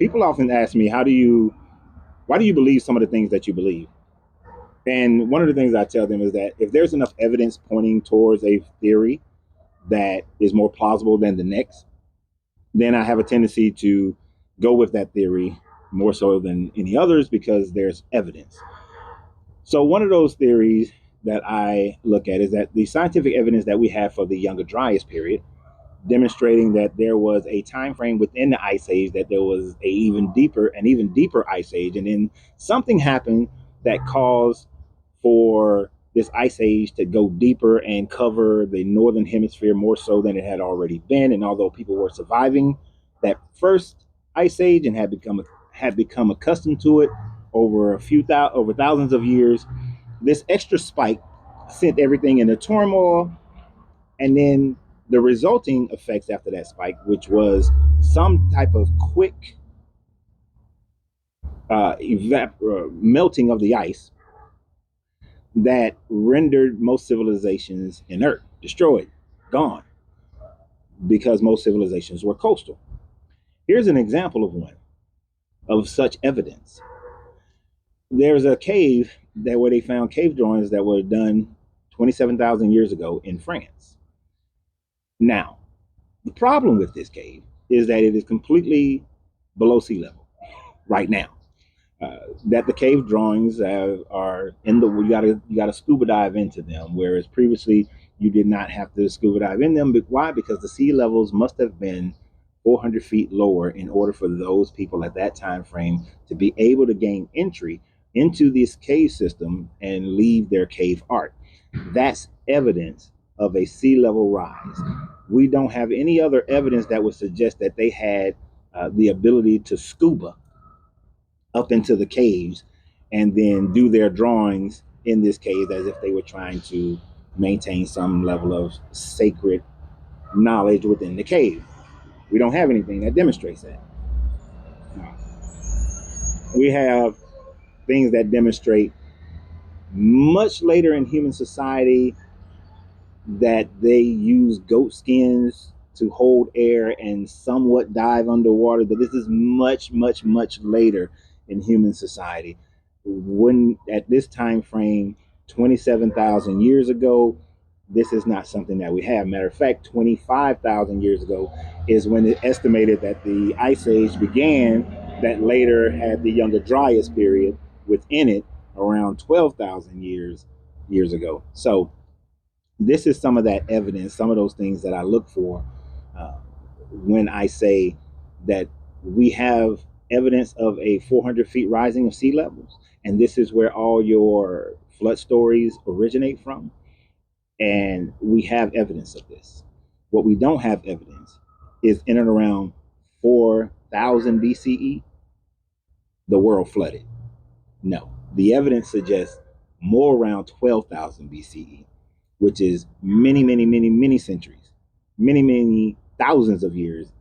People often ask me, why do you believe some of the things that you believe? And one of the things I tell them is that if there's enough evidence pointing towards a theory that is more plausible than the next, then I have a tendency to go with that theory more so than any others because there's evidence. So one of those theories that I look at is that the scientific evidence that we have for the Younger Dryas period, demonstrating that there was a time frame within the ice age that there was an even deeper ice age, and then something happened that caused for this ice age to go deeper and cover the northern hemisphere more so than it had already been. And although people were surviving that first ice age and had become accustomed to it over thousands of years, this extra spike sent everything into turmoil. And then the resulting effects after that spike, which was some type of quick melting of the ice that rendered most civilizations inert, destroyed, gone, because most civilizations were coastal. Here's an example of such evidence. There's a cave where they found cave drawings that were done 27,000 years ago in France. Now, the problem with this cave is that it is completely below sea level right now. That the cave drawings are in the you got to scuba dive into them, whereas previously you did not have to scuba dive in them. But why? Because the sea levels must have been 400 feet lower in order for those people at that time frame to be able to gain entry into this cave system and leave their cave art. That's evidence of a sea level rise. We don't have any other evidence that would suggest that they had the ability to scuba up into the caves and then do their drawings in this cave as if they were trying to maintain some level of sacred knowledge within the cave. We don't have anything that demonstrates that. We have things that demonstrate much later in human society that they use goat skins to hold air and somewhat dive underwater, but this is much, much, much later in human society. When at this time frame, 27,000 years ago, this is not something that we have. Matter of fact, 25,000 years ago is when it estimated that the ice age began, that later had the Younger Dryas period within it around 12,000 years ago. So this is some of that evidence, some of those things that I look for uh, when I say that we have evidence of a 400 feet rising of sea levels. And this is where all your flood stories originate from. And we have evidence of this. What we don't have evidence is in and around 4,000 BCE, the world flooded. No, the evidence suggests more around 12,000 BCE, which is many, many, many, many centuries, many, many thousands of years,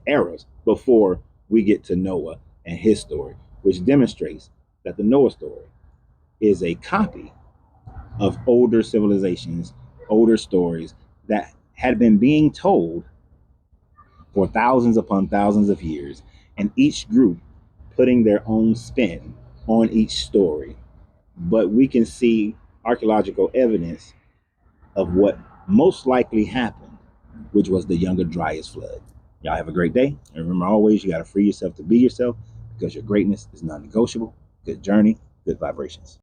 eras before we get to Noah and his story, which demonstrates that the Noah story is a copy of older civilizations, older stories that had been being told for thousands upon thousands of years, and each group putting their own spin on each story. But we can see archaeological evidence of what most likely happened, which was the Younger Dryas flood. Y'all have a great day. And remember always, you got to free yourself to be yourself because your greatness is non negotiable. Good journey, good vibrations.